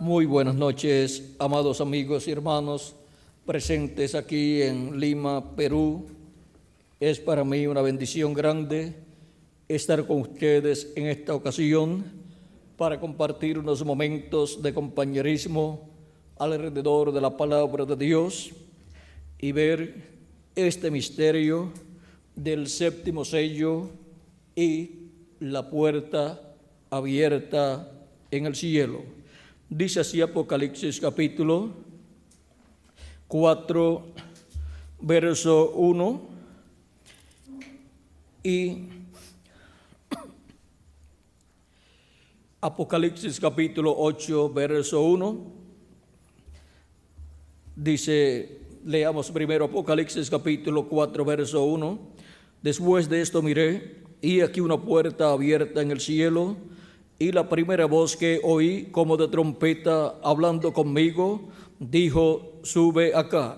Muy buenas noches, amados amigos y hermanos presentes aquí en Lima, Perú. Es para mí una bendición grande estar con ustedes en esta ocasión para compartir unos momentos de compañerismo alrededor de la palabra de Dios y ver este misterio del séptimo sello y la puerta abierta en el cielo. Dice así Apocalipsis capítulo 4, verso 1 y Apocalipsis capítulo 8, verso 1. Dice, leamos primero Apocalipsis capítulo 4, verso 1. Después de esto miré, y aquí una puerta abierta en el cielo, y la primera voz que oí como de trompeta hablando conmigo, dijo, sube acá,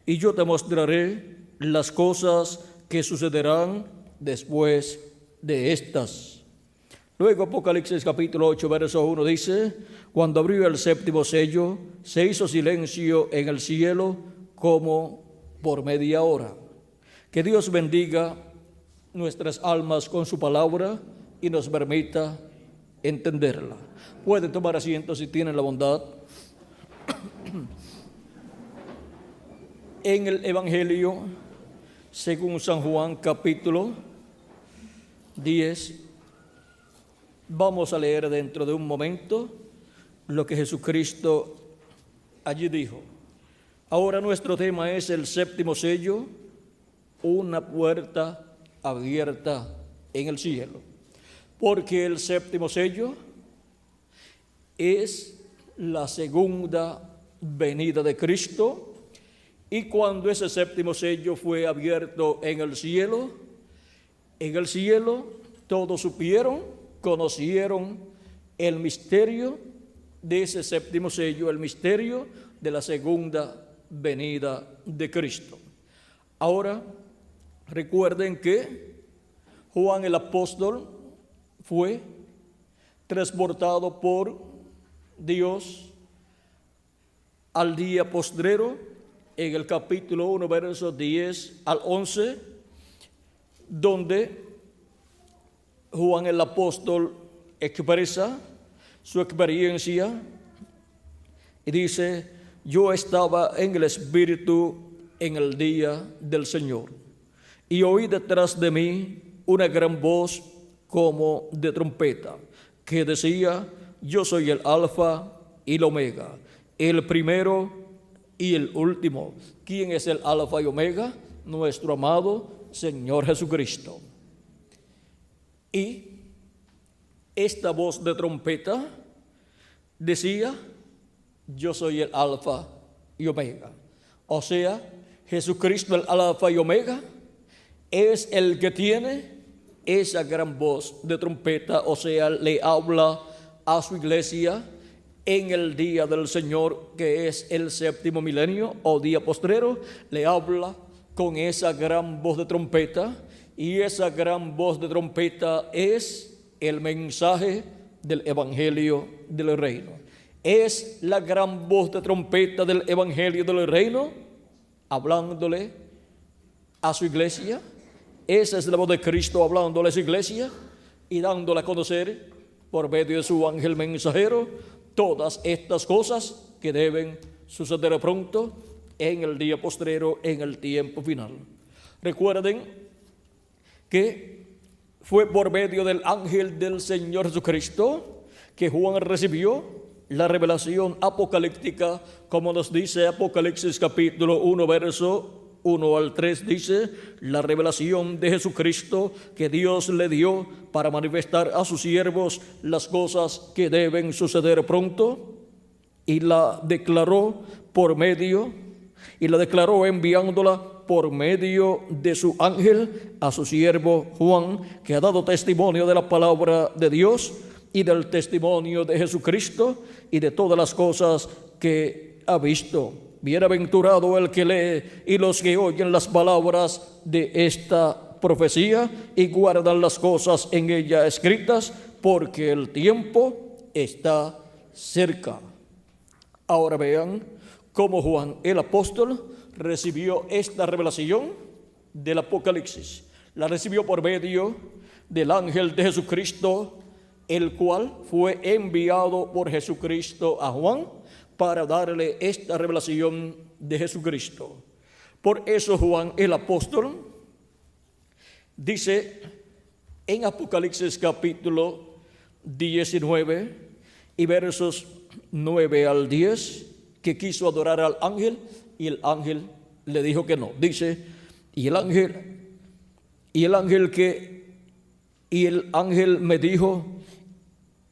y yo te mostraré las cosas que sucederán después de estas. Luego Apocalipsis capítulo 8, verso 1 dice, cuando abrió el séptimo sello, se hizo silencio en el cielo como por media hora. Que Dios bendiga nuestras almas con su palabra y nos permita entenderla. Pueden tomar asiento si tienen la bondad. En el Evangelio, según San Juan capítulo 10, vamos a leer dentro de un momento lo que Jesucristo allí dijo. Ahora nuestro tema es el séptimo sello, una puerta abierta en el cielo. Porque el séptimo sello es la segunda venida de Cristo, y cuando ese séptimo sello fue abierto en el cielo todos supieron, conocieron el misterio de ese séptimo sello, el misterio de la segunda venida de Cristo. Ahora, recuerden que Juan el apóstol fue transportado por Dios al día postrero en el capítulo 1, versos 10 al 11, donde Juan el apóstol expresa su experiencia y dice, yo estaba en el Espíritu en el día del Señor y oí detrás de mí una gran voz como de trompeta, que decía, yo soy el Alfa y el Omega, el primero y el último. ¿Quién es el Alfa y Omega? Nuestro amado Señor Jesucristo. Y esta voz de trompeta decía, yo soy el Alfa y Omega. O sea, Jesucristo, el Alfa y Omega, es el que tiene esa gran voz de trompeta, o sea, le habla a su iglesia en el día del Señor, que es el séptimo milenio o día postrero, le habla con esa gran voz de trompeta, y esa gran voz de trompeta es el mensaje del Evangelio del Reino. Es la gran voz de trompeta del Evangelio del Reino, hablándole a su iglesia. Esa es la voz de Cristo hablándole a su iglesia y dándole a conocer por medio de su ángel mensajero todas estas cosas que deben suceder pronto en el día postrero, en el tiempo final. Recuerden que fue por medio del ángel del Señor Jesucristo que Juan recibió la revelación apocalíptica, como nos dice Apocalipsis capítulo 1, verso 1 al 3, dice, la revelación de Jesucristo que Dios le dio para manifestar a sus siervos las cosas que deben suceder pronto, y la declaró enviándola por medio de su ángel a su siervo Juan, que ha dado testimonio de la palabra de Dios y del testimonio de Jesucristo y de todas las cosas que ha visto. Bienaventurado el que lee y los que oyen las palabras de esta profecía y guardan las cosas en ella escritas, porque el tiempo está cerca. Ahora vean cómo Juan el apóstol recibió esta revelación del Apocalipsis. La recibió por medio del ángel de Jesucristo, el cual fue enviado por Jesucristo a Juan para darle esta revelación de Jesucristo. Por eso Juan el apóstol dice en Apocalipsis capítulo 19 y versos 9 al 10 que quiso adorar al ángel y el ángel le dijo que no. Dice, y el ángel me dijo,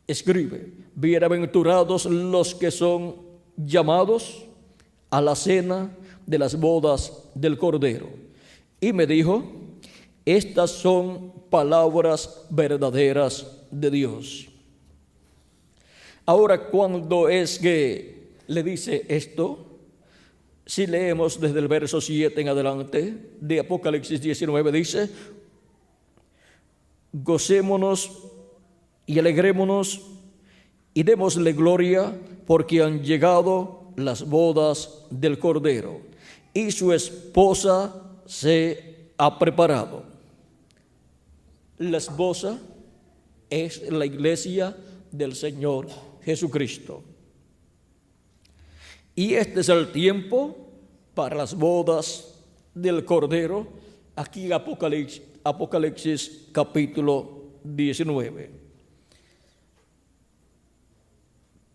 escribe, bienaventurados los que son llamados a la cena de las bodas del Cordero. Y me dijo, estas son palabras verdaderas de Dios. Ahora, cuando es que le dice esto, si leemos desde el verso 7 en adelante de Apocalipsis 19, dice, gocémonos y alegrémonos y démosle gloria porque han llegado las bodas del Cordero y su esposa se ha preparado. La esposa es la iglesia del Señor Jesucristo. Y este es el tiempo para las bodas del Cordero, aquí en Apocalipsis capítulo 19.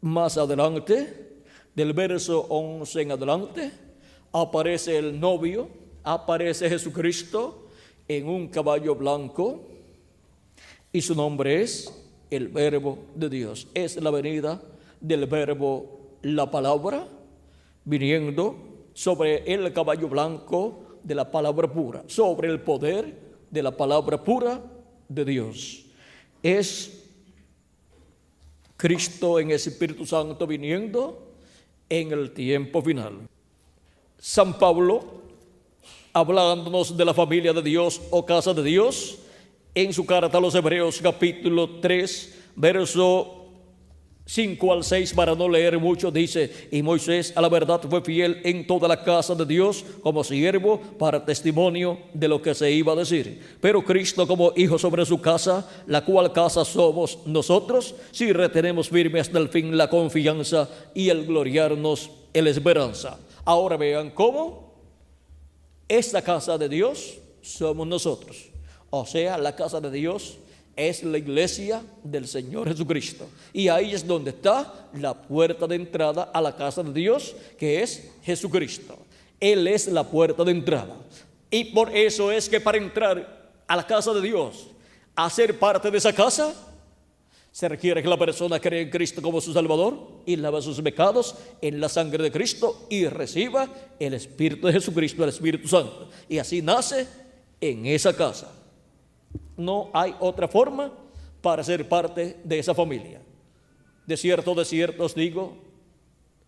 Más adelante, del verso 11 en adelante, aparece el novio, aparece Jesucristo en un caballo blanco y su nombre es el Verbo de Dios. Es la venida del Verbo, la palabra, viniendo sobre el caballo blanco de la palabra pura, sobre el poder de la palabra pura de Dios. Es Cristo en Espíritu Santo viniendo en el tiempo final. San Pablo, hablándonos de la familia de Dios o casa de Dios, en su carta a los Hebreos capítulo 3, verso 5 al 6, para no leer mucho, dice, y Moisés a la verdad fue fiel en toda la casa de Dios como siervo para testimonio de lo que se iba a decir. Pero Cristo como hijo sobre su casa, la cual casa somos nosotros, si retenemos firme hasta el fin la confianza y el gloriarnos en la esperanza. Ahora vean cómo esta casa de Dios somos nosotros. O sea, la casa de Dios es la iglesia del Señor Jesucristo. Y ahí es donde está la puerta de entrada a la casa de Dios, que es Jesucristo. Él es la puerta de entrada. Y por eso es que para entrar a la casa de Dios, a ser parte de esa casa, se requiere que la persona cree en Cristo como su Salvador y lava sus pecados en la sangre de Cristo y reciba el Espíritu de Jesucristo, el Espíritu Santo. Y así nace en esa casa. No hay otra forma para ser parte de esa familia. De cierto os digo,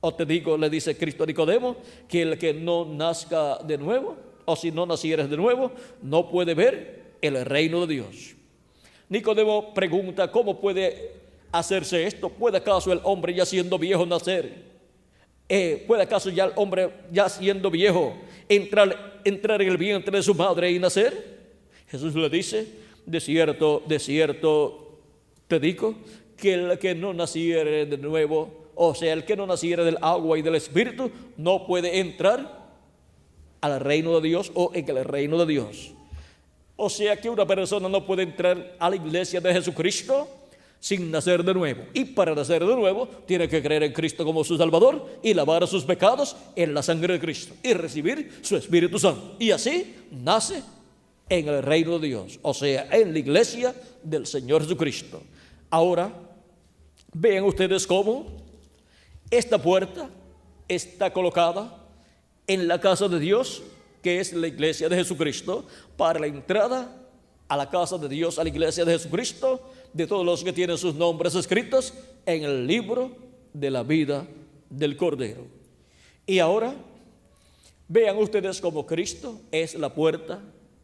o te digo, le dice Cristo a Nicodemo, que el que no nazca de nuevo, o si no nacieres de nuevo, no puede ver el reino de Dios. Nicodemo pregunta, ¿cómo puede hacerse esto? ¿Puede acaso el hombre ya siendo viejo nacer? ¿Puede acaso ya el hombre ya siendo viejo entrar en el vientre de su madre y nacer? Jesús le dice, de cierto te digo, que el que no naciere de nuevo, o sea, el que no naciere del agua y del Espíritu, no puede entrar al reino de Dios o en el reino de Dios. O sea que una persona no puede entrar a la iglesia de Jesucristo sin nacer de nuevo. Y para nacer de nuevo tiene que creer en Cristo como su Salvador y lavar sus pecados en la sangre de Cristo y recibir su Espíritu Santo. Y así nace en el reino de Dios, o sea, en la iglesia del Señor Jesucristo. Ahora, vean ustedes cómo esta puerta está colocada en la casa de Dios, que es la iglesia de Jesucristo, para la entrada a la casa de Dios, a la iglesia de Jesucristo, de todos los que tienen sus nombres escritos en el libro de la vida del Cordero. Y ahora, vean ustedes cómo Cristo es la puerta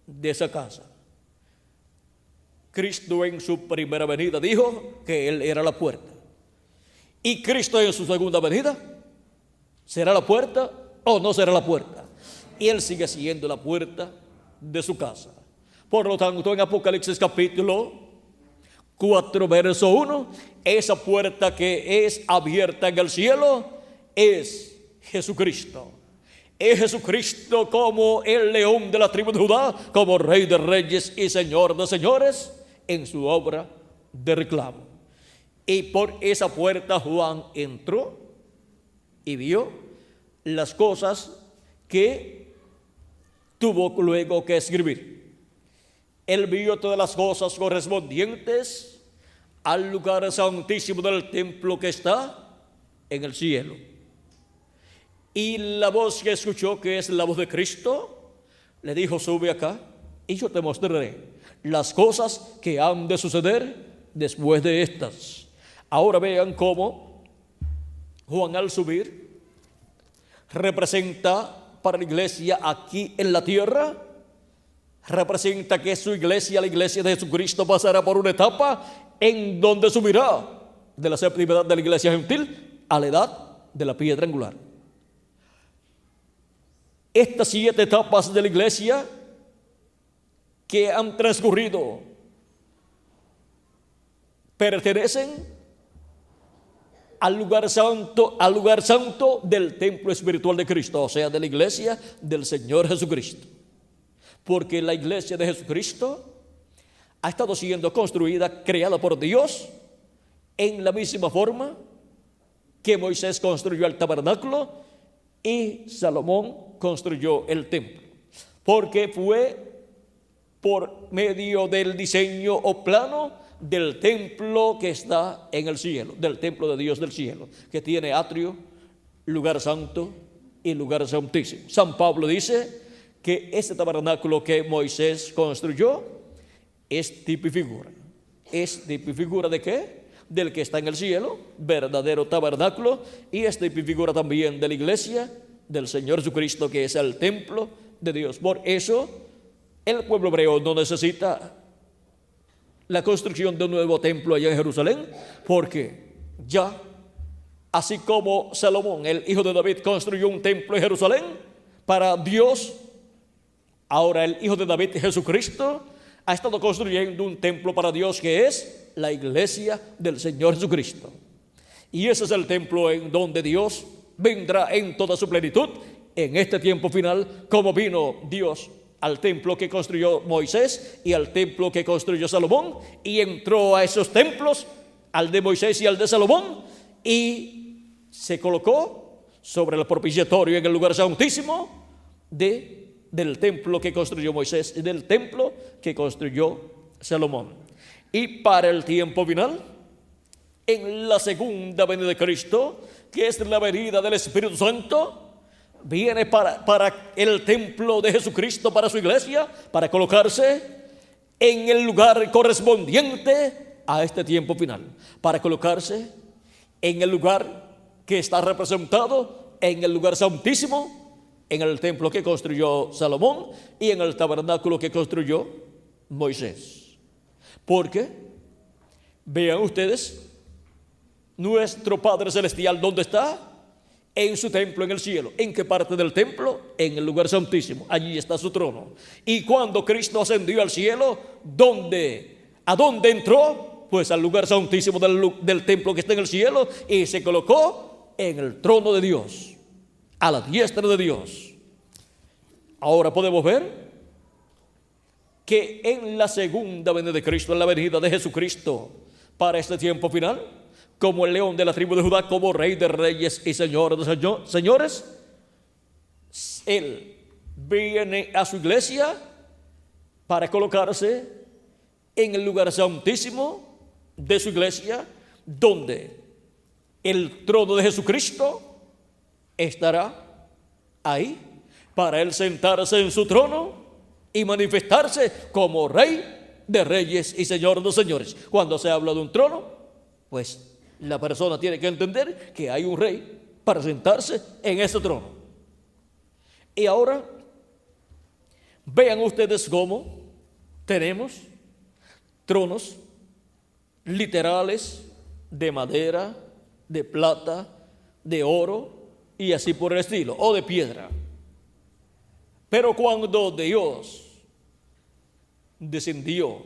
de esa casa. Cristo en su primera venida dijo que Él era la puerta. Y Cristo en su segunda venida ¿Será la puerta o no será la puerta? Y Él sigue siendo la puerta de su casa. Por lo tanto, en Apocalipsis capítulo 4, verso 1, esa puerta que es abierta en el cielo es Jesucristo. Es Jesucristo como el león de la tribu de Judá, como Rey de reyes y Señor de señores, en su obra de reclamo. Y por esa puerta Juan entró y vio las cosas que tuvo luego que escribir. Él vio todas las cosas correspondientes al lugar santísimo del templo que está en el cielo. Y la voz que escuchó, que es la voz de Cristo, le dijo: sube acá y yo te mostraré las cosas que han de suceder después de estas. Ahora vean cómo Juan, al subir, representa para la iglesia aquí en la tierra, representa que su iglesia, la iglesia de Jesucristo, pasará por una etapa en donde subirá de la séptima edad de la iglesia gentil a la edad de la piedra angular. Estas 7 etapas de la iglesia que han transcurrido pertenecen al lugar santo del templo espiritual de Cristo, o sea, de la iglesia del Señor Jesucristo. Porque la iglesia de Jesucristo ha estado siendo construida, creada por Dios, en la misma forma que Moisés construyó el tabernáculo y Salomón construyó el templo. Porque fue por medio del diseño o plano del templo que está en el cielo, del templo de Dios del cielo, que tiene atrio, lugar santo y lugar santísimo. San Pablo dice que este tabernáculo que Moisés construyó es tipo y figura. ¿Es tipo y figura de qué? Del que está en el cielo, verdadero tabernáculo, y es tipo y figura también de la iglesia del Señor Jesucristo, que es el templo de Dios. Por eso el pueblo hebreo no necesita la construcción de un nuevo templo allá en Jerusalén, porque ya, así como Salomón, el hijo de David, construyó un templo en Jerusalén para Dios, ahora el hijo de David, Jesucristo, ha estado construyendo un templo para Dios, que es la iglesia del Señor Jesucristo. Y ese es el templo en donde Dios vendrá en toda su plenitud en este tiempo final, como vino Dios al templo que construyó Moisés y al templo que construyó Salomón, y entró a esos templos, al de Moisés y al de Salomón, y se colocó sobre el propiciatorio en el lugar santísimo del templo que construyó Moisés y del templo que construyó Salomón. Y para el tiempo final, en la segunda venida de Cristo, que es la venida del Espíritu Santo, viene para el templo de Jesucristo, para su iglesia, para colocarse en el lugar correspondiente a este tiempo final, para colocarse en el lugar que está representado en el lugar santísimo, en el templo que construyó Salomón y en el tabernáculo que construyó Moisés. Porque, vean ustedes, nuestro Padre Celestial, ¿dónde está? En su templo en el cielo. ¿En qué parte del templo? En el lugar santísimo. Allí está su trono. Y cuando Cristo ascendió al cielo, ¿a dónde entró? Pues al lugar santísimo del templo que está en el cielo, y se colocó en el trono de Dios, a la diestra de Dios. Ahora podemos ver que en la segunda venida de Cristo, en la venida de Jesucristo para este tiempo final, como el león de la tribu de Judá, como Rey de reyes y Señor de señores, Él viene a su iglesia para colocarse en el lugar santísimo de su iglesia, donde el trono de Jesucristo estará ahí, para Él sentarse en su trono y manifestarse como Rey de reyes y Señor de señores. Cuando se habla de un trono, pues la persona tiene que entender que hay un rey para sentarse en ese trono. Y ahora vean ustedes cómo tenemos tronos literales de madera, de plata, de oro y así por el estilo, o de piedra. Pero cuando Dios descendió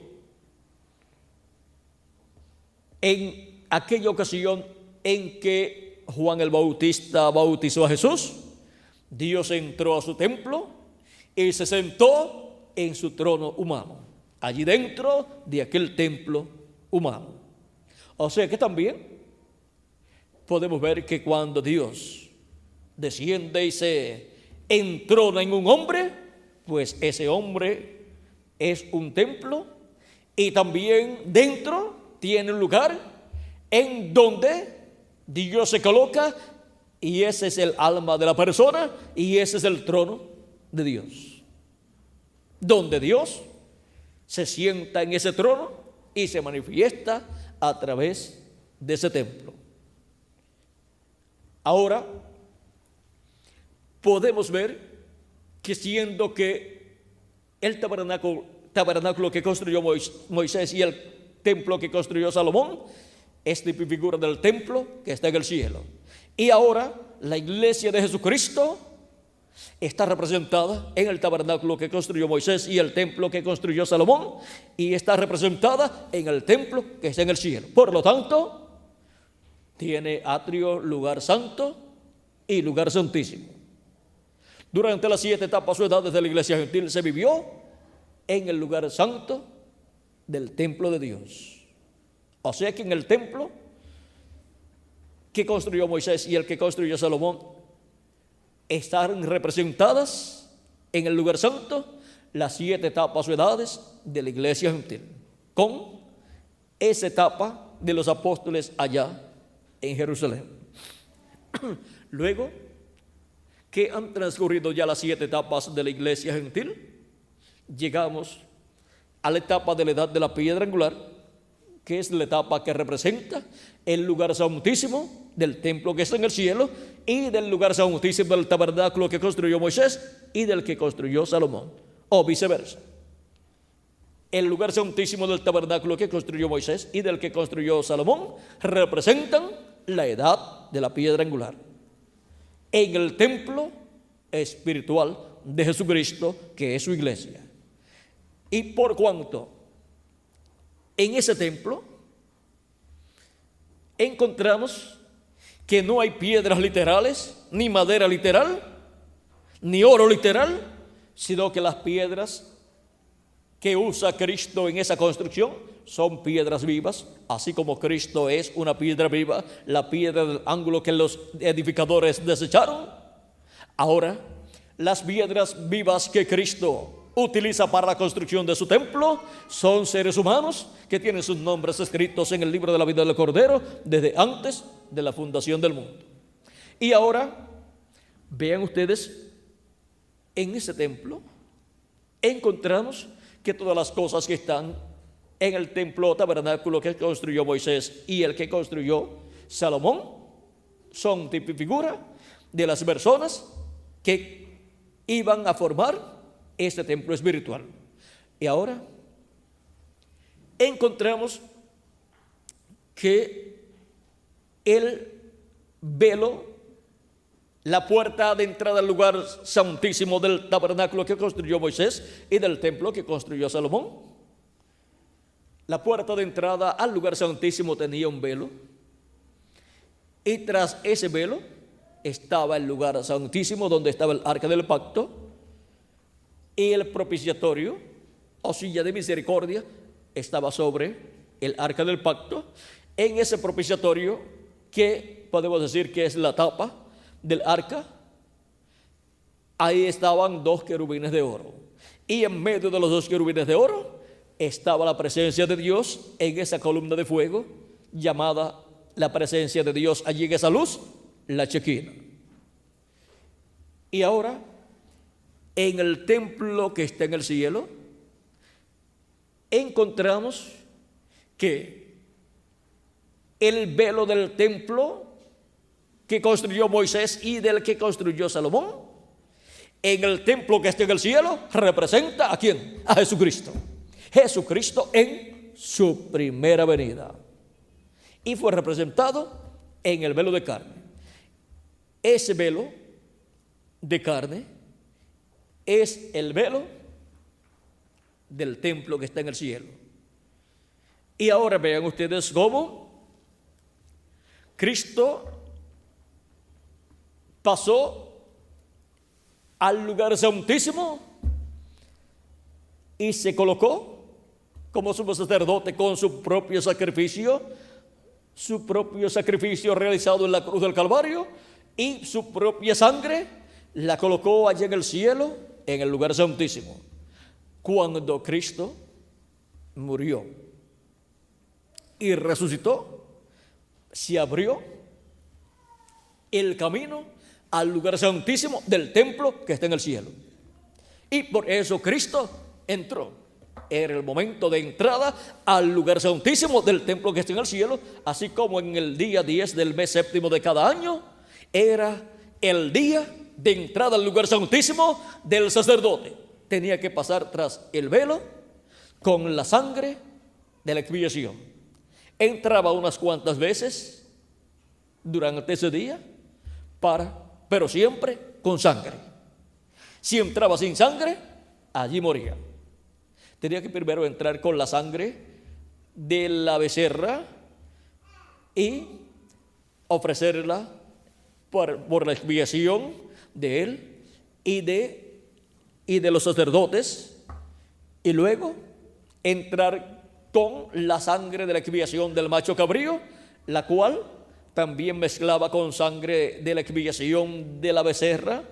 en aquella ocasión en que Juan el Bautista bautizó a Jesús, Dios entró a su templo y se sentó en su trono humano, allí dentro de aquel templo humano. O sea que también podemos ver que cuando Dios desciende y se entrona en un hombre, pues ese hombre es un templo y también dentro tiene un lugar en donde Dios se coloca y ese es el alma de la persona y ese es el trono de Dios, donde Dios se sienta en ese trono y se manifiesta a través de ese templo. Ahora podemos ver que siendo que el tabernáculo que construyó Moisés y el templo que construyó Salomón es tipo y figura del templo que está en el cielo, y ahora la iglesia de Jesucristo está representada en el tabernáculo que construyó Moisés y el templo que construyó Salomón, y está representada en el templo que está en el cielo. Por lo tanto, tiene atrio, lugar santo y lugar santísimo. Durante las 7 etapas o edades de la iglesia gentil se vivió en el lugar santo del templo de Dios. O sea que en el templo que construyó Moisés y el que construyó Salomón están representadas en el lugar santo las 7 etapas o edades de la iglesia gentil, con esa etapa de los apóstoles allá en Jerusalén. Luego que han transcurrido ya las 7 etapas de la iglesia gentil, llegamos a la etapa de la edad de la piedra angular, que es la etapa que representa el lugar santísimo del templo que está en el cielo y del lugar santísimo del tabernáculo que construyó Moisés y del que construyó Salomón, o viceversa. El lugar santísimo del tabernáculo que construyó Moisés y del que construyó Salomón representan la edad de la piedra angular en el templo espiritual de Jesucristo, que es su iglesia. Y por cuanto en ese templo encontramos que no hay piedras literales, ni madera literal, ni oro literal, sino que las piedras que usa Cristo en esa construcción son piedras vivas, así como Cristo es una piedra viva, la piedra del ángulo que los edificadores desecharon. Ahora, las piedras vivas que Cristo utiliza para la construcción de su templo son seres humanos que tienen sus nombres escritos en el libro de la vida del Cordero desde antes de la fundación del mundo. Y ahora, vean ustedes, en ese templo encontramos que todas las cosas que están en el templo tabernáculo que construyó Moisés y el que construyó Salomón son tipo y figura de las personas que iban a formar este templo espiritual. Y ahora encontramos que el velo, la puerta de entrada al lugar santísimo del tabernáculo que construyó Moisés y del templo que construyó Salomón, la puerta de entrada al lugar santísimo tenía un velo, y tras ese velo estaba el lugar santísimo donde estaba el arca del pacto y el propiciatorio o silla de misericordia estaba sobre el arca del pacto. En ese propiciatorio, que podemos decir que es la tapa del arca, ahí estaban 2 querubines de oro, y en medio de los 2 querubines de oro estaba la presencia de Dios en esa columna de fuego llamada la presencia de Dios allí en esa luz, la Shequina. Y ahora, en el templo que está en el cielo, encontramos que el velo del templo que construyó Moisés y del que construyó Salomón, en el templo que está en el cielo, representa ¿a quién? A Jesucristo. Jesucristo en su primera venida. Y fue representado en el velo de carne. ese velo de carne es el velo del templo que está en el cielo. Y ahora vean ustedes cómo Cristo pasó al lugar santísimo y se colocó como sumo sacerdote con su propio sacrificio realizado en la cruz del Calvario, y su propia sangre la colocó allá en el cielo, en el lugar santísimo. Cuando Cristo murió y resucitó, se abrió el camino al lugar santísimo del templo que está en el cielo. Y por eso Cristo entró. Era el momento de entrada al lugar santísimo del templo que está en el cielo, así como en el día 10 del mes séptimo de cada año era el día de entrada al lugar santísimo del sacerdote. Tenía que pasar tras el velo con la sangre de la expiación. Entraba unas cuantas veces durante ese día, pero siempre con sangre. Si entraba sin sangre, allí moría. Tenía que primero entrar con la sangre de la becerra y ofrecerla por la expiación de él y de los sacerdotes, y luego entrar con la sangre de la expiación del macho cabrío, la cual también mezclaba con sangre de la expiación de la becerra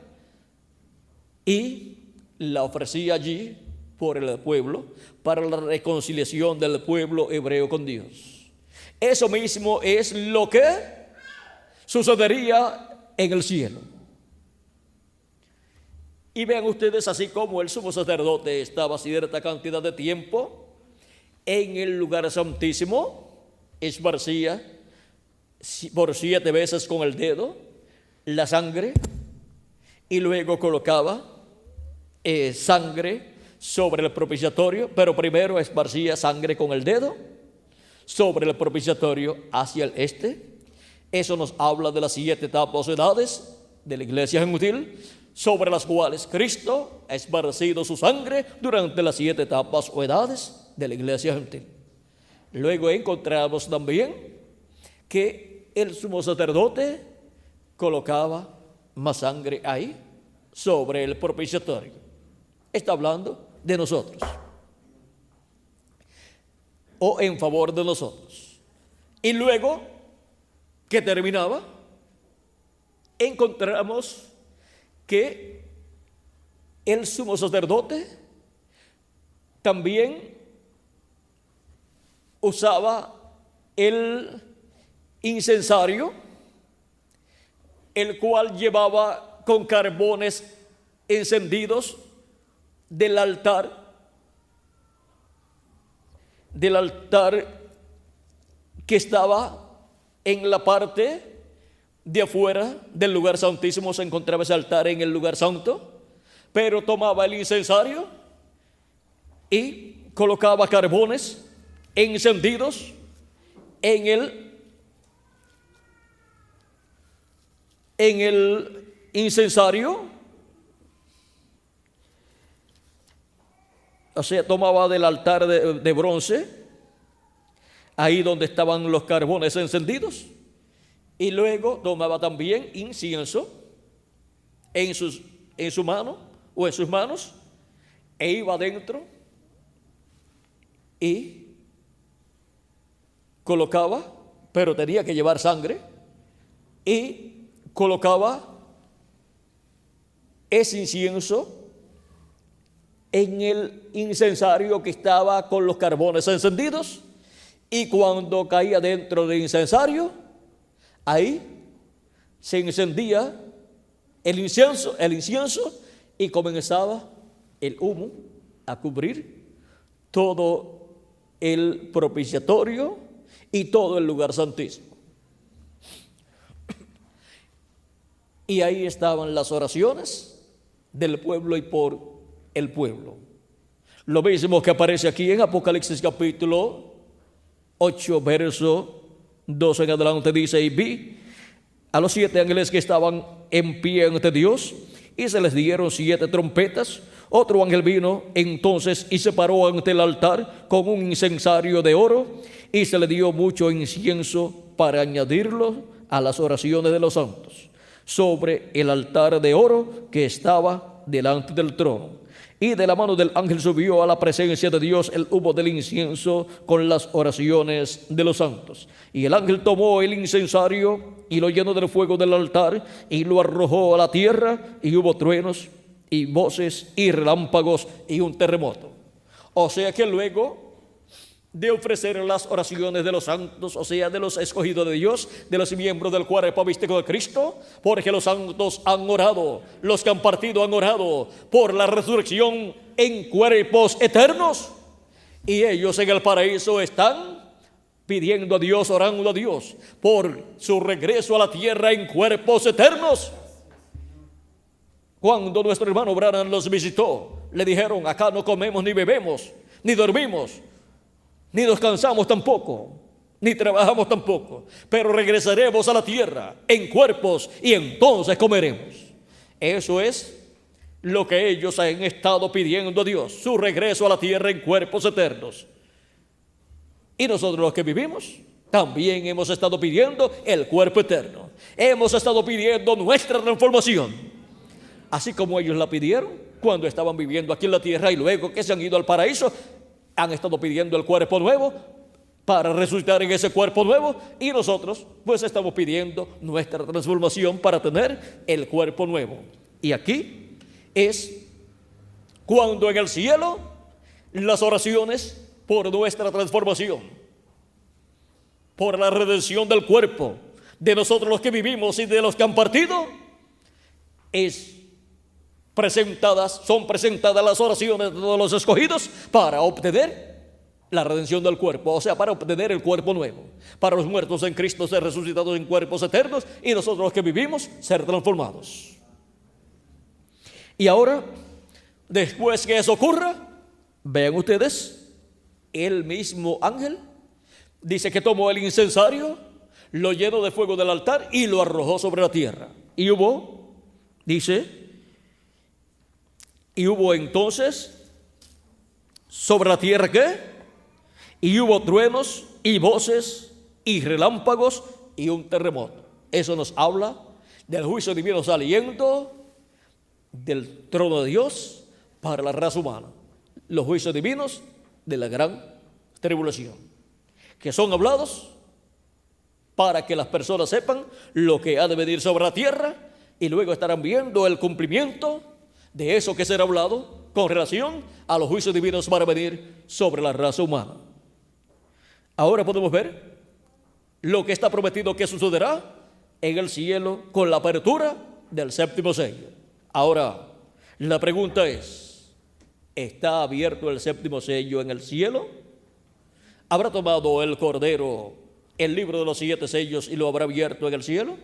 y la ofrecía allí por el pueblo, para la reconciliación del pueblo hebreo con Dios. Eso mismo es lo que sucedería en el cielo. Y vean ustedes, así como el sumo sacerdote estaba cierta cantidad de tiempo en el lugar santísimo, esparcía por 7 veces con el dedo la sangre y luego colocaba sangre sobre el propiciatorio, pero primero esparcía sangre con el dedo sobre el propiciatorio hacia el este. Eso nos habla de las 7 etapas o edades de la iglesia gentil, sobre las cuales Cristo ha esparcido su sangre durante las 7 etapas o edades de la iglesia gentil. Luego encontramos también que el sumo sacerdote colocaba más sangre ahí sobre el propiciatorio. Está hablando de nosotros o en favor de nosotros. Y luego que terminaba, encontramos que el sumo sacerdote también usaba el incensario, el cual llevaba con carbones encendidos del altar que estaba en la parte de afuera del lugar santísimo. Se encontraba ese altar en el lugar santo, pero tomaba el incensario y colocaba carbones encendidos en el incensario. O sea, tomaba del altar de bronce, ahí donde estaban los carbones encendidos, y luego tomaba también incienso en su mano o en sus manos, e iba adentro y colocaba, pero tenía que llevar sangre, y colocaba ese incienso en el incensario que estaba con los carbones encendidos, y cuando caía dentro del incensario, ahí se encendía el incienso y comenzaba el humo a cubrir todo el propiciatorio y todo el lugar santísimo. Y ahí estaban las oraciones del pueblo y por el pueblo. Lo mismo que aparece aquí en Apocalipsis capítulo 8, verso 12 en adelante, dice: y vi a los 7 ángeles que estaban en pie ante Dios, y se les dieron 7 trompetas. Otro ángel vino entonces y se paró ante el altar con un incensario de oro, y se le dio mucho incienso para añadirlo a las oraciones de los santos, sobre el altar de oro que estaba delante del trono. Y de la mano del ángel subió a la presencia de Dios el humo del incienso con las oraciones de los santos. Y el ángel tomó el incensario y lo llenó del fuego del altar y lo arrojó a la tierra, y hubo truenos y voces y relámpagos y un terremoto. O sea que luego de ofrecer las oraciones de los santos, o sea, de los escogidos de Dios, de los miembros del cuerpo místico de Cristo, porque los santos han orado, los que han partido han orado por la resurrección en cuerpos eternos, y ellos en el paraíso están pidiendo a Dios, orando a Dios por su regreso a la tierra en cuerpos eternos. Cuando nuestro hermano Branham los visitó, le dijeron: acá no comemos ni bebemos, ni dormimos, ni nos cansamos tampoco, ni trabajamos tampoco, pero regresaremos a la tierra en cuerpos y entonces comeremos. Eso es lo que ellos han estado pidiendo a Dios, su regreso a la tierra en cuerpos eternos. Y nosotros los que vivimos también hemos estado pidiendo el cuerpo eterno. Hemos estado pidiendo nuestra transformación, así como ellos la pidieron cuando estaban viviendo aquí en la tierra, y luego que se han ido al paraíso han estado pidiendo el cuerpo nuevo para resucitar en ese cuerpo nuevo, y nosotros pues estamos pidiendo nuestra transformación para tener el cuerpo nuevo. Y aquí es cuando en el cielo las oraciones por nuestra transformación, por la redención del cuerpo de nosotros los que vivimos y de los que han partido, son presentadas las oraciones de todos los escogidos para obtener la redención del cuerpo, o sea, para obtener el cuerpo nuevo, para los muertos en Cristo ser resucitados en cuerpos eternos, y nosotros los que vivimos ser transformados. Y ahora, después que eso ocurra, vean ustedes, el mismo ángel dice que tomó el incensario, lo llenó de fuego del altar y lo arrojó sobre la tierra. Y hubo entonces sobre la tierra, ¿qué? Y hubo truenos y voces y relámpagos y un terremoto. Eso nos habla del juicio divino saliendo del trono de Dios para la raza humana. Los juicios divinos de la gran tribulación, que son hablados para que las personas sepan lo que ha de venir sobre la tierra, y luego estarán viendo el cumplimiento de eso que será hablado con relación a los juicios divinos para venir sobre la raza humana. Ahora podemos ver lo que está prometido que sucederá en el cielo con la apertura del séptimo sello. Ahora, la pregunta es: ¿está abierto el séptimo sello en el cielo? ¿Habrá tomado el Cordero el libro de los 7 sellos y lo habrá abierto en el cielo?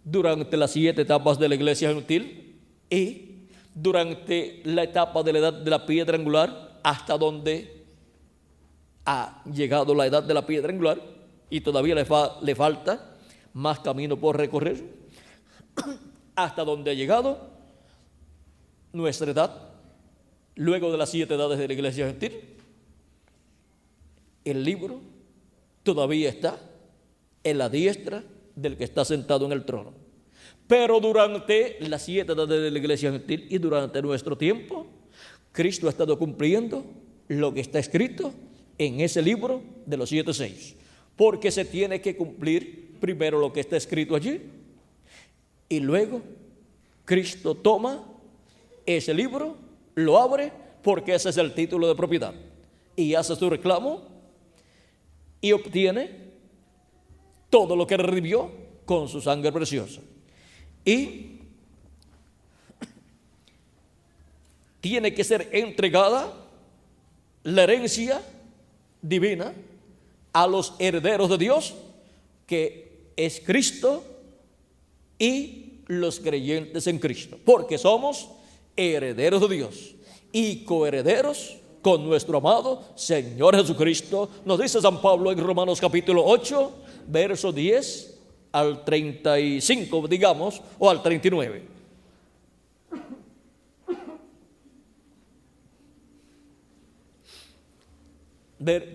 Durante las 7 etapas de la iglesia gentil y durante la etapa de la edad de la piedra angular, hasta donde ha llegado la edad de la piedra angular, y todavía le falta más camino por recorrer, hasta donde ha llegado nuestra edad, luego de las 7 edades de la iglesia gentil. El libro todavía está en la diestra del que está sentado en el trono. Pero durante las 7 edades de la iglesia gentil y durante nuestro tiempo, Cristo ha estado cumpliendo lo que está escrito en ese libro de los 7 sellos, porque se tiene que cumplir primero lo que está escrito allí, y luego Cristo toma ese libro, lo abre, porque ese es el título de propiedad, y hace su reclamo y obtiene todo lo que redimió con su sangre preciosa. Y tiene que ser entregada la herencia divina a los herederos de Dios, que es Cristo y los creyentes en Cristo, porque somos herederos de Dios y coherederos con nuestro amado Señor Jesucristo. Nos dice San Pablo en Romanos capítulo 8, verso 10 al 35, digamos, o al 39.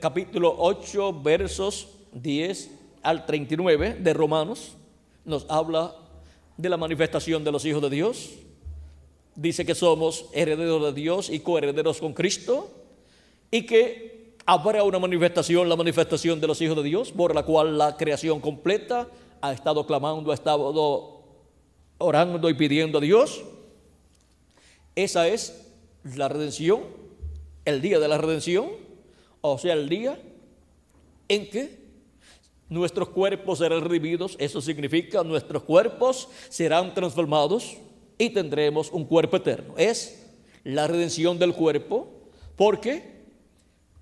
Capítulo 8, versos 10 al 39 de Romanos, nos habla de la manifestación de los hijos de Dios. Dice que somos herederos de Dios y coherederos con Cristo, y que habrá una manifestación, la manifestación de los hijos de Dios, por la cual la creación completa ha estado clamando, ha estado orando y pidiendo a Dios. Esa es la redención, el día de la redención, o sea, el día en que nuestros cuerpos serán redimidos. Eso significa nuestros cuerpos serán transformados y tendremos un cuerpo eterno. Es la redención del cuerpo, porque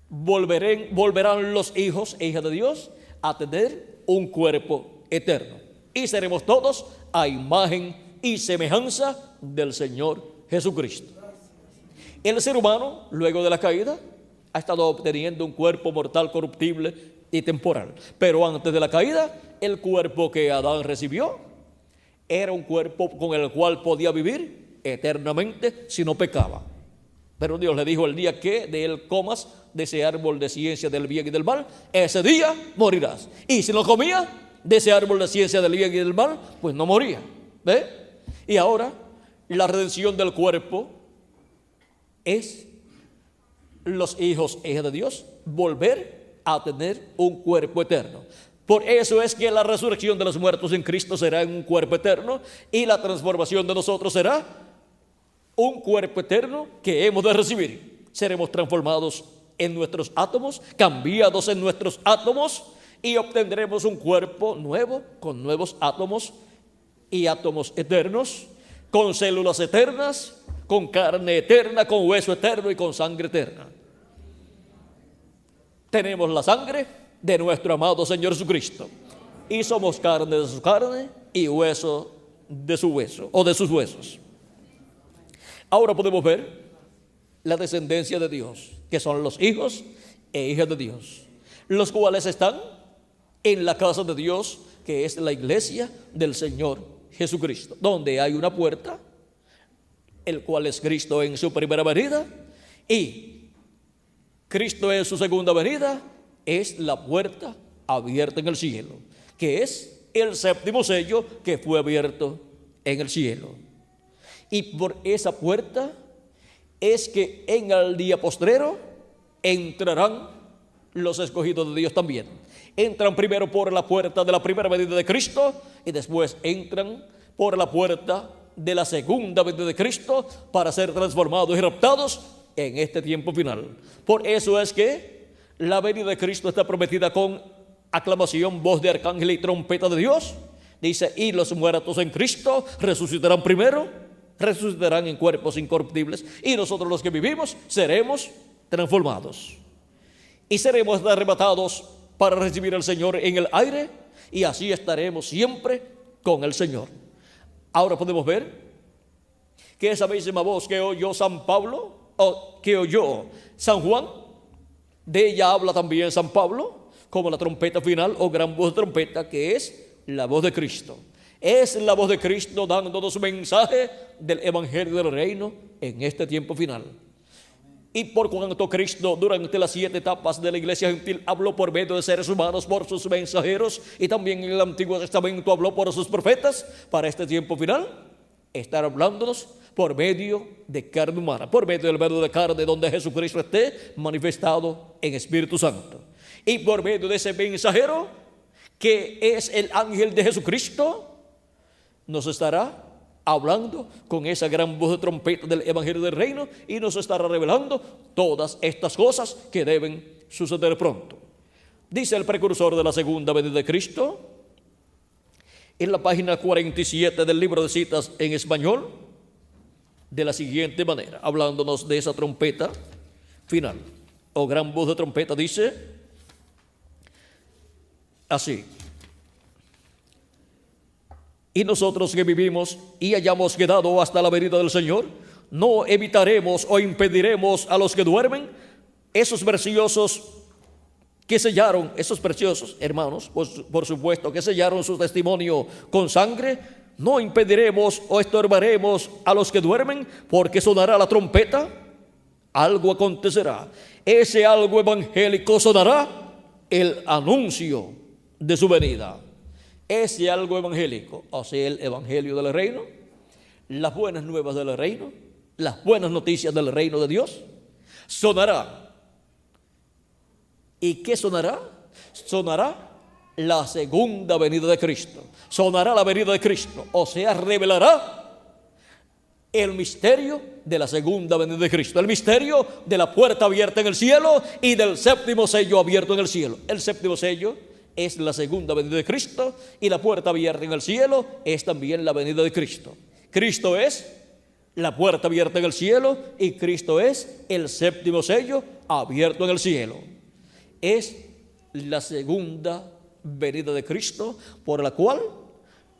volverán los hijos e hijas de Dios a tener un cuerpo eterno, y seremos todos a imagen y semejanza del Señor Jesucristo. El ser humano, luego de la caída, ha estado obteniendo un cuerpo mortal, corruptible y temporal. Pero antes de la caída, el cuerpo que Adán recibió era un cuerpo con el cual podía vivir eternamente si no pecaba. Pero Dios le dijo: el día que de él comas de ese árbol de ciencia del bien y del mal, ese día morirás. Y si no comía de ese árbol de ciencia del bien y del mal, pues no moría. ¿Ve? Y ahora la redención del cuerpo es los hijos e hijas de Dios volver a tener un cuerpo eterno. Por eso es que la resurrección de los muertos en Cristo será en un cuerpo eterno, y la transformación de nosotros será un cuerpo eterno que hemos de recibir. Seremos transformados en nuestros átomos, cambiados en nuestros átomos, y obtendremos un cuerpo nuevo, con nuevos átomos y átomos eternos, con células eternas, con carne eterna, con hueso eterno y con sangre eterna. Tenemos la sangre de nuestro amado Señor Jesucristo, y somos carne de su carne y hueso de su hueso, o de sus huesos. Ahora podemos ver la descendencia de Dios, que son los hijos e hijas de Dios, los cuales están en la casa de Dios, que es la iglesia del Señor Jesucristo, donde hay una puerta, el cual es Cristo en su primera venida, y Cristo en su segunda venida es la puerta abierta en el cielo, que es el séptimo sello que fue abierto en el cielo. Y por esa puerta es que en el día postrero entrarán los escogidos de Dios también. Entran primero por la puerta de la primera venida de Cristo, y después entran por la puerta de la segunda venida de Cristo para ser transformados y raptados en este tiempo final. Por eso es que la venida de Cristo está prometida con aclamación, voz de arcángel y trompeta de Dios. Dice: y los muertos en Cristo resucitarán primero, resucitarán en cuerpos incorruptibles, y nosotros los que vivimos seremos transformados y seremos arrebatados para recibir al Señor en el aire, y así estaremos siempre con el Señor. Ahora podemos ver que esa misma voz que oyó San Pablo, o que oyó San Juan, de ella habla también San Pablo, como la trompeta final o gran voz de trompeta, que es la voz de Cristo. Es la voz de Cristo dándonos su mensaje del evangelio del reino en este tiempo final. Y por cuanto Cristo durante las 7 etapas de la iglesia gentil habló por medio de seres humanos, por sus mensajeros, y también en el Antiguo Testamento habló por sus profetas, para este tiempo final estar hablándonos por medio de carne humana, por medio del verbo de carne, donde Jesucristo esté manifestado en Espíritu Santo, y por medio de ese mensajero que es el ángel de Jesucristo, nos estará hablando con esa gran voz de trompeta del evangelio del reino, y nos estará revelando todas estas cosas que deben suceder pronto. Dice el precursor de la segunda venida de Cristo en la página 47 del libro de citas en español, de la siguiente manera, hablándonos de esa trompeta final o gran voz de trompeta. Dice así: y nosotros que vivimos y hayamos quedado hasta la venida del Señor, no evitaremos o impediremos a los que duermen. Esos versículos que sellaron, esos preciosos hermanos, por supuesto, que sellaron su testimonio con sangre, no impediremos o estorbaremos a los que duermen, porque sonará la trompeta, algo acontecerá. Ese algo evangélico sonará, el anuncio de su venida. Ese algo evangélico, o sea, el evangelio del reino, las buenas nuevas del reino, las buenas noticias del reino de Dios, sonará. ¿Y qué sonará? Sonará la segunda venida de Cristo. Sonará la venida de Cristo. O sea, revelará el misterio de la segunda venida de Cristo. El misterio de la puerta abierta en el cielo y del séptimo sello abierto en el cielo. El séptimo sello es la segunda venida de Cristo y la puerta abierta en el cielo es también la venida de Cristo. Cristo es la puerta abierta en el cielo y Cristo es el séptimo sello abierto en el cielo. Es la segunda venida de Cristo, por la cual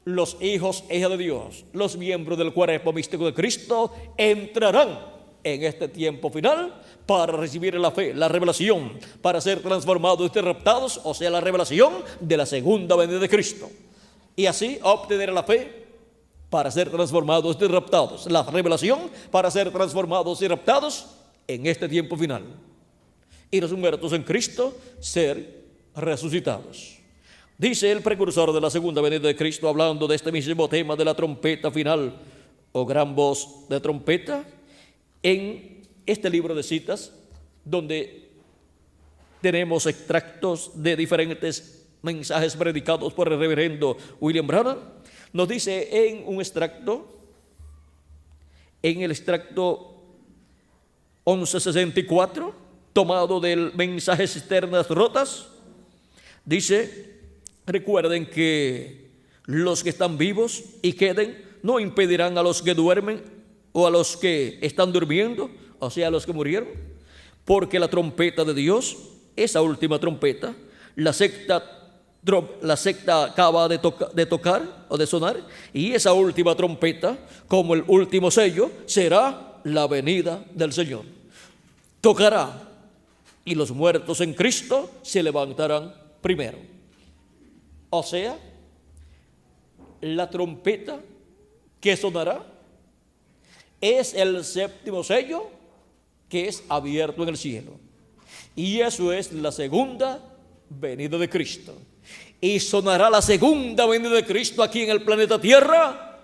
los hijos e hijas de Dios, los miembros del cuerpo místico de Cristo, entrarán en este tiempo final para recibir la fe, la revelación, para ser transformados y raptados, o sea, la revelación de la segunda venida de Cristo. Y así obtener la fe para ser transformados y raptados, la revelación para ser transformados y raptados en este tiempo final. Y los muertos en Cristo ser resucitados. Dice el precursor de la segunda venida de Cristo, hablando de este mismo tema de la trompeta final o gran voz de trompeta, en este libro de citas, donde tenemos extractos de diferentes mensajes predicados por el reverendo William Branham, nos dice en un extracto, en el extracto 1164, tomado del mensaje Cisternas Rotas, dice: recuerden que los que están vivos y queden no impedirán a los que duermen o a los que están durmiendo, o sea, a los que murieron, porque la trompeta de Dios, esa última trompeta, la sexta acaba de tocar o de sonar, y esa última trompeta, como el último sello, será la venida del Señor. Tocará, y los muertos en Cristo se levantarán primero. O sea, la trompeta que sonará es el séptimo sello que es abierto en el cielo. Y eso es la segunda venida de Cristo. Y sonará la segunda venida de Cristo aquí en el planeta Tierra.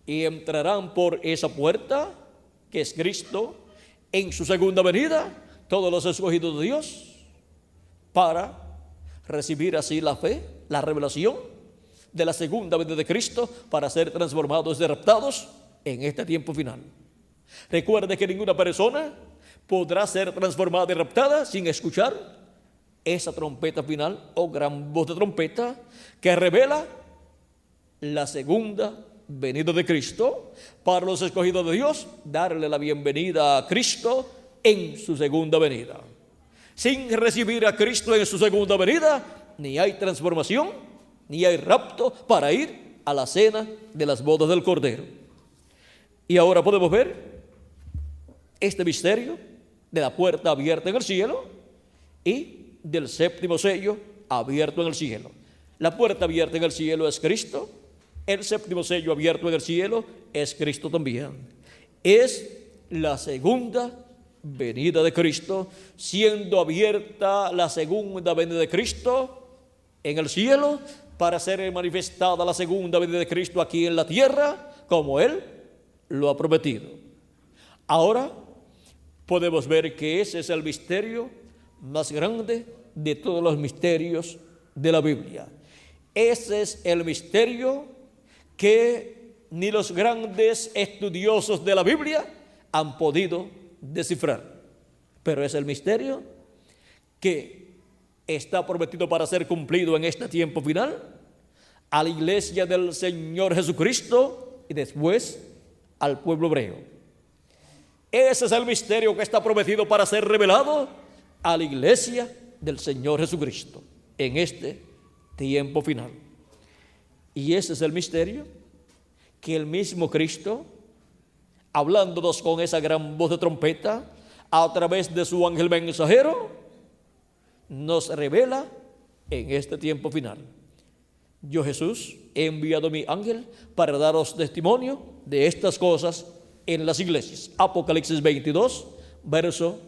Y entrarán por esa puerta, que es Cristo, en su segunda venida, todos los escogidos de Dios, para recibir así la fe, la revelación de la segunda venida de Cristo, para ser transformados y raptados en este tiempo final. Recuerde que ninguna persona podrá ser transformada y raptada sin escuchar esa trompeta final o gran voz de trompeta que revela la segunda venida de Cristo. Para los escogidos de Dios, darle la bienvenida a Cristo en su segunda venida. Sin recibir a Cristo en su segunda venida, ni hay transformación, ni hay rapto para ir a la cena de las bodas del Cordero. Y ahora podemos ver este misterio de la puerta abierta en el cielo y del séptimo sello abierto en el cielo. La puerta abierta en el cielo es Cristo, el séptimo sello abierto en el cielo es Cristo también. Es la segunda venida de Cristo, siendo abierta la segunda venida de Cristo en el cielo para ser manifestada la segunda venida de Cristo aquí en la tierra, como Él lo ha prometido. Ahora podemos ver que ese es el misterio más grande de todos los misterios de la Biblia. Ese es el misterio que ni los grandes estudiosos de la Biblia han podido descifrar, pero es el misterio que está prometido para ser cumplido en este tiempo final a la iglesia del Señor Jesucristo y después al pueblo hebreo. Ese es el misterio que está prometido para ser revelado a la iglesia del Señor Jesucristo en este tiempo final. Y ese es el misterio que el mismo Cristo, hablándonos con esa gran voz de trompeta a través de su ángel mensajero, nos revela en este tiempo final. Yo, Jesús, he enviado mi ángel para daros testimonio de estas cosas en las iglesias. Apocalipsis 22, verso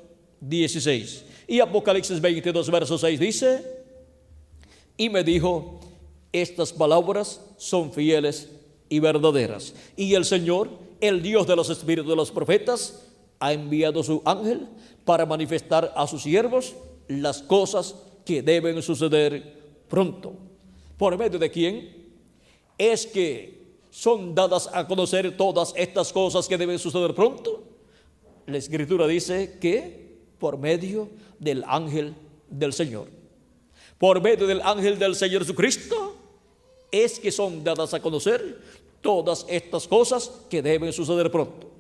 16. Y Apocalipsis 22, verso 6 dice: y me dijo, estas palabras son fieles y verdaderas. Y el Señor, el Dios de los espíritus de los profetas, ha enviado su ángel para manifestar a sus siervos las cosas que deben suceder pronto. ¿Por medio de quién es que son dadas a conocer todas estas cosas que deben suceder pronto? La Escritura dice que por medio del ángel del Señor. Por medio del ángel del Señor Jesucristo es que son dadas a conocer todas estas cosas que deben suceder pronto.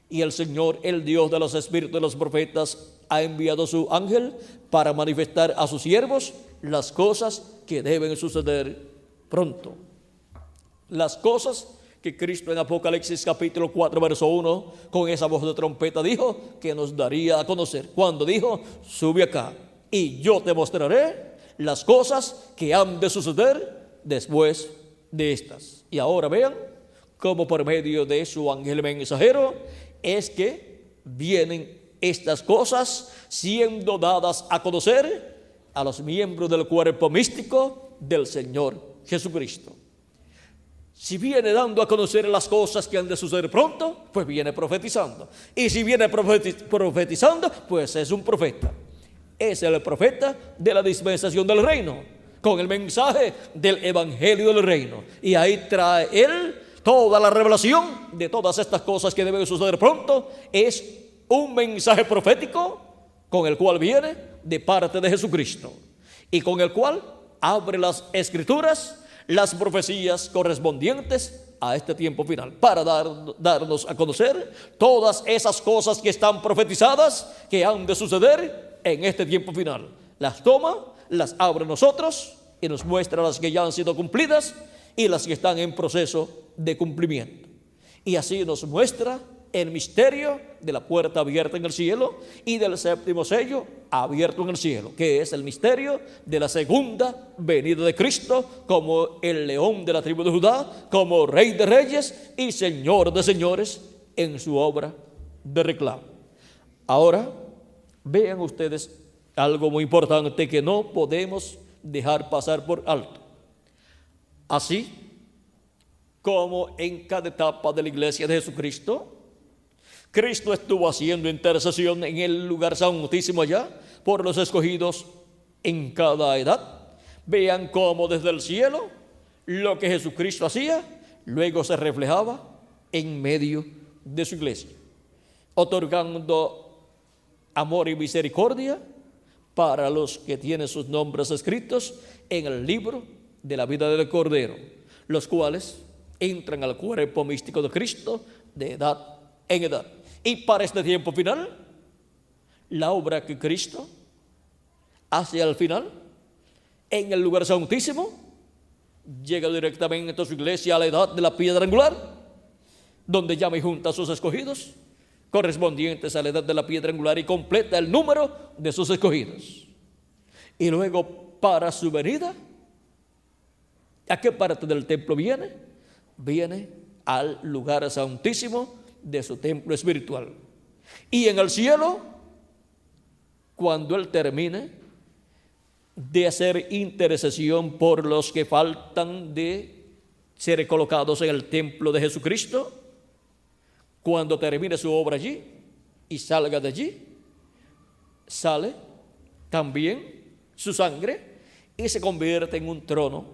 Y el Señor, el Dios de los espíritus de los profetas, ha enviado su ángel para manifestar a sus siervos las cosas que deben suceder pronto. Las cosas que Cristo en Apocalipsis capítulo 4 verso 1 con esa voz de trompeta dijo que nos daría a conocer. Cuando dijo: sube acá y yo te mostraré las cosas que han de suceder después de estas. Y ahora vean cómo por medio de su ángel mensajero es que vienen estas cosas siendo dadas a conocer a los miembros del cuerpo místico del Señor Jesucristo. Si viene dando a conocer las cosas que han de suceder pronto, pues viene profetizando. Y si viene profetizando, pues es un profeta. Es el profeta de la dispensación del reino, con el mensaje del evangelio del reino. Y ahí trae él toda la revelación de todas estas cosas que deben suceder pronto. Es un mensaje profético con el cual viene de parte de Jesucristo y con el cual abre las escrituras, las profecías correspondientes a este tiempo final, para darnos a conocer todas esas cosas que están profetizadas que han de suceder en este tiempo final. Las toma, las abre a nosotros y nos muestra las que ya han sido cumplidas y las que están en proceso de cumplimiento. Y así nos muestra el misterio de la puerta abierta en el cielo y del séptimo sello abierto en el cielo, que es el misterio de la segunda venida de Cristo como el león de la tribu de Judá, como Rey de reyes y Señor de señores en su obra de reclamo. Ahora, vean ustedes algo muy importante que no podemos dejar pasar por alto. Así como en cada etapa de la iglesia de Jesucristo, Cristo estuvo haciendo intercesión en el lugar santísimo allá por los escogidos en cada edad. Vean cómo desde el cielo lo que Jesucristo hacía luego se reflejaba en medio de su iglesia, otorgando amor y misericordia para los que tienen sus nombres escritos en el libro de la vida del Cordero, los cuales entran al cuerpo místico de Cristo de edad en edad. Y para este tiempo final, la obra que Cristo hace al final en el lugar santísimo llega directamente a su iglesia a la edad de la piedra angular, donde llama y junta a sus escogidos correspondientes a la edad de la piedra angular y completa el número de sus escogidos. Y luego, para su venida, ¿a qué parte del templo viene? Viene al lugar santísimo de su templo espiritual. Y en el cielo, cuando Él termine de hacer intercesión por los que faltan de ser colocados en el templo de Jesucristo, cuando termine su obra allí y salga de allí, sale también su sangre y se convierte en un trono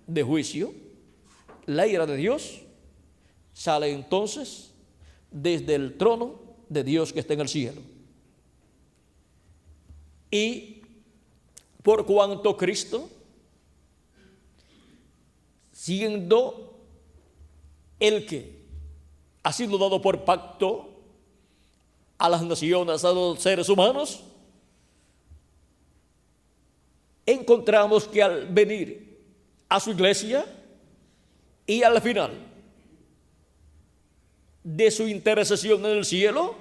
de juicio. La ira de Dios sale entonces desde el trono de Dios que está en el cielo. Y por cuanto Cristo, siendo el que ha sido dado por pacto a las naciones, a los seres humanos, encontramos que al venir a su iglesia y al final de su intercesión en el cielo,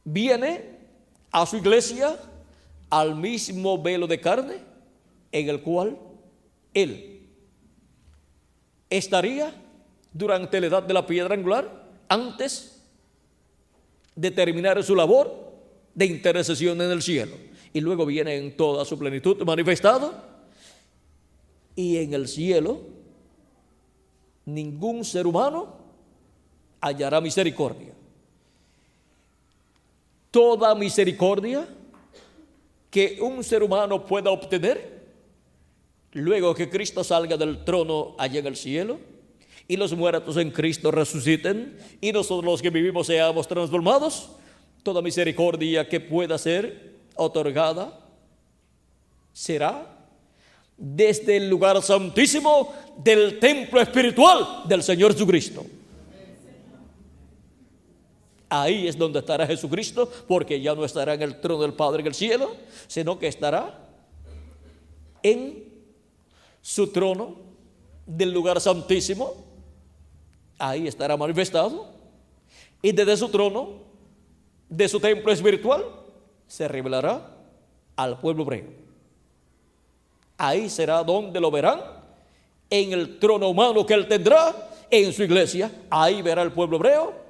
viene a su iglesia al mismo velo de carne en el cual Él estaría durante la edad de la piedra angular, antes de terminar su labor de intercesión en el cielo. Y luego viene en toda su plenitud manifestado. Y en el cielo ningún ser humano hallará misericordia. Toda misericordia que un ser humano pueda obtener luego que Cristo salga del trono allá en el cielo y los muertos en Cristo resuciten y nosotros los que vivimos seamos transformados, toda misericordia que pueda ser otorgada será desde el lugar santísimo del templo espiritual del Señor Jesucristo. Ahí es donde estará Jesucristo, porque ya no estará en el trono del Padre en el cielo, sino que estará en su trono del lugar santísimo. Ahí estará manifestado, y desde su trono, de su templo espiritual, se revelará al pueblo hebreo. Ahí será donde lo verán, en el trono humano que Él tendrá en su iglesia. Ahí verá el pueblo hebreo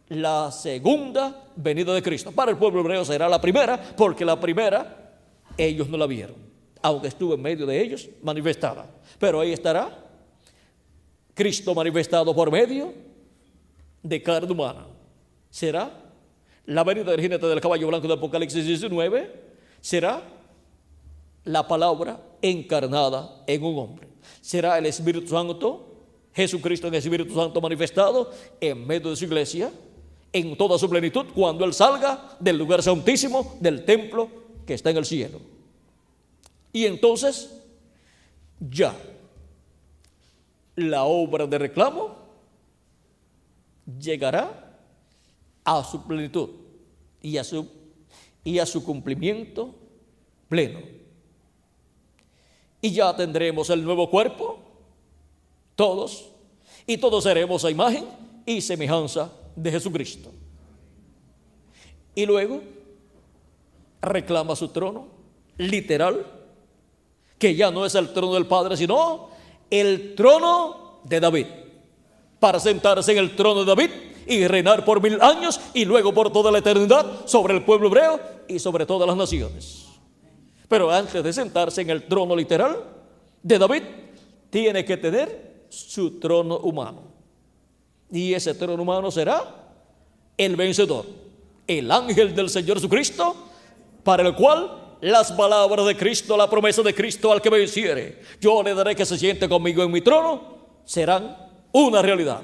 la segunda venida de Cristo. Para el pueblo hebreo será la primera, porque la primera ellos no la vieron, aunque estuvo en medio de ellos manifestada. Pero ahí estará Cristo manifestado por medio de carne humana. Será la venida del jinete del caballo blanco de Apocalipsis 19, será la palabra encarnada en un hombre. Será el Espíritu Santo, Jesucristo en el Espíritu Santo manifestado en medio de su iglesia, en toda su plenitud, cuando Él salga del lugar santísimo, del templo que está en el cielo. Y entonces ya la obra de reclamo llegará a su plenitud y a su cumplimiento pleno. Y ya tendremos el nuevo cuerpo, todos, y todos seremos a imagen y semejanza de Jesucristo. Y luego reclama su trono literal, que ya no es el trono del Padre, sino el trono de David, para sentarse en el trono de David y reinar por 1000 años y luego por toda la eternidad sobre el pueblo hebreo y sobre todas las naciones. Pero antes de sentarse en el trono literal de David, tiene que tener su trono humano. Y ese trono humano será el vencedor, el ángel del Señor Jesucristo, para el cual las palabras de Cristo, la promesa de Cristo al que venciere, yo le daré que se siente conmigo en mi trono, serán una realidad,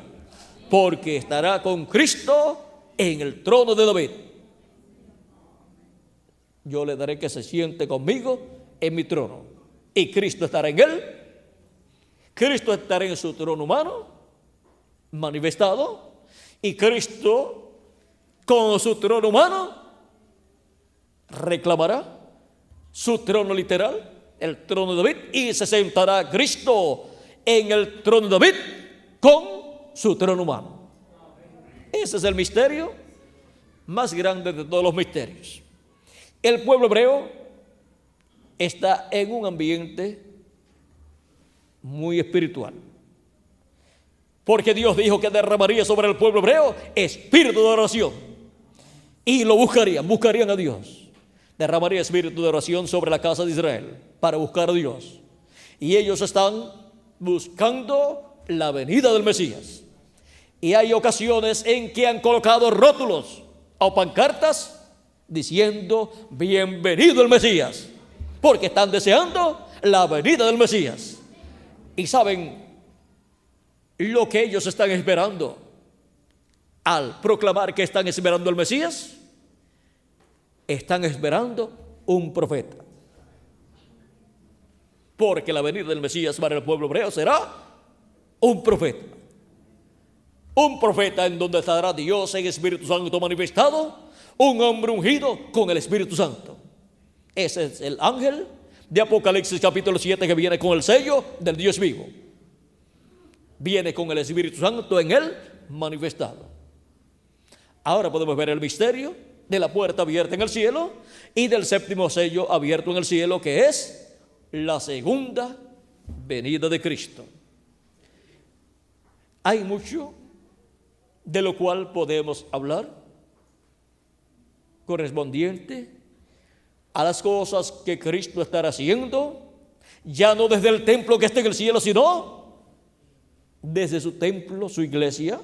porque estará con Cristo en el trono de David. Yo le daré que se siente conmigo en mi trono, y Cristo estará en él. Cristo estará en su trono humano manifestado, y Cristo con su trono humano reclamará su trono literal, el trono de David, y se sentará Cristo en el trono de David con su trono humano. Ese es el misterio más grande de todos los misterios. El pueblo hebreo está en un ambiente muy espiritual, porque Dios dijo que derramaría sobre el pueblo hebreo espíritu de oración, y lo buscarían a Dios. Derramaría espíritu de oración sobre la casa de Israel para buscar a Dios, y ellos están buscando la venida del Mesías. Y hay ocasiones en que han colocado rótulos o pancartas diciendo bienvenido el Mesías, porque están deseando la venida del Mesías. Y saben lo que ellos están esperando al proclamar que están esperando al Mesías. Están esperando un profeta, porque la venida del Mesías para el pueblo hebreo será un profeta en donde estará Dios en Espíritu Santo manifestado, un hombre ungido con el Espíritu Santo. Ese es el ángel de Apocalipsis capítulo 7 que viene con el sello del Dios vivo. Viene con el Espíritu Santo en él manifestado. Ahora podemos ver el misterio de la puerta abierta en el cielo y del séptimo sello abierto en el cielo, que es la segunda venida de Cristo. Hay mucho de lo cual podemos hablar correspondiente a las cosas que Cristo estará haciendo, ya no desde el templo que está en el cielo, sino desde su templo, su iglesia,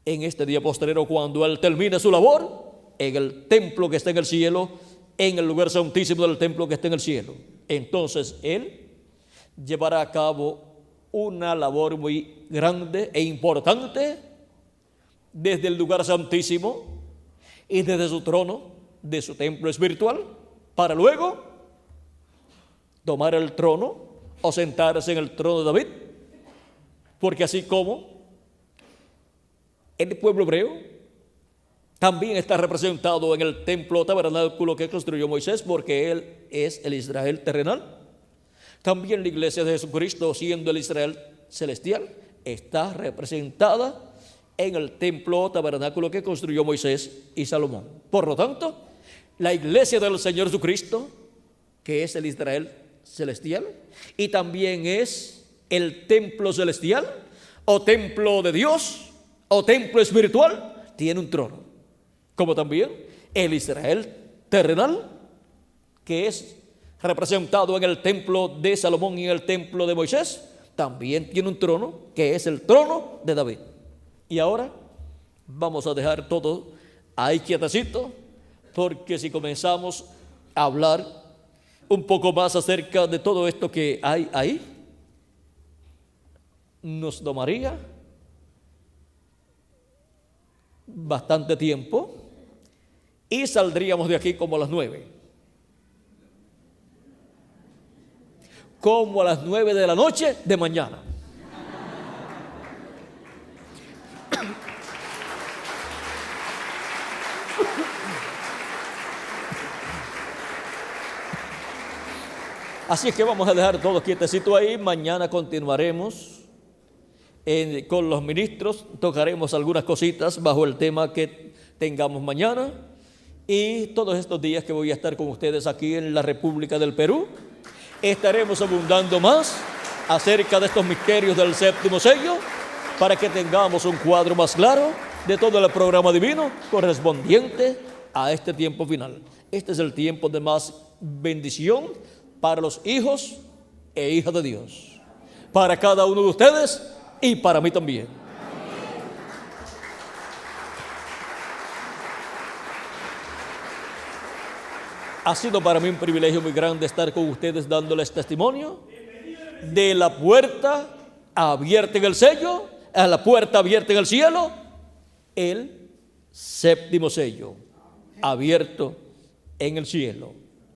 en este día postrero, cuando Él termine su labor en el templo que está en el cielo, en el lugar santísimo del templo que está en el cielo. Entonces Él llevará a cabo una labor muy grande e importante desde el lugar santísimo y desde su trono, de su templo espiritual, para luego tomar el trono o sentarse en el trono de David, porque así como el pueblo hebreo también está representado en el templo tabernáculo que construyó Moisés, porque él es el Israel terrenal. También la iglesia de Jesucristo, siendo el Israel celestial, está representada en el templo tabernáculo que construyó Moisés y Salomón. Por lo tanto, la iglesia del Señor Jesucristo, que es el Israel celestial, y también es el templo celestial, o templo de Dios, o templo espiritual, tiene un trono. Como también el Israel terrenal, que es representado en el templo de Salomón y en el templo de Moisés, también tiene un trono, que es el trono de David. Y ahora vamos a dejar todo ahí quietecito, porque si comenzamos a hablar un poco más acerca de todo esto que hay ahí, nos tomaría bastante tiempo y saldríamos de aquí como a las 9. Como a las 9 de la noche de mañana. Así es que vamos a dejar todo quietecito ahí. Mañana continuaremos con los ministros, tocaremos algunas cositas bajo el tema que tengamos mañana, y todos estos días que voy a estar con ustedes aquí en la República del Perú, estaremos abundando más acerca de estos misterios del séptimo sello, para que tengamos un cuadro más claro de todo el programa divino correspondiente a este tiempo final. Este es el tiempo de más bendición para los hijos e hijas de Dios, para cada uno de ustedes y para mí también. Ha sido para mí un privilegio muy grande estar con ustedes dándoles testimonio de la puerta abierta en el sello, a la puerta abierta en el cielo, el séptimo sello abierto en el cielo.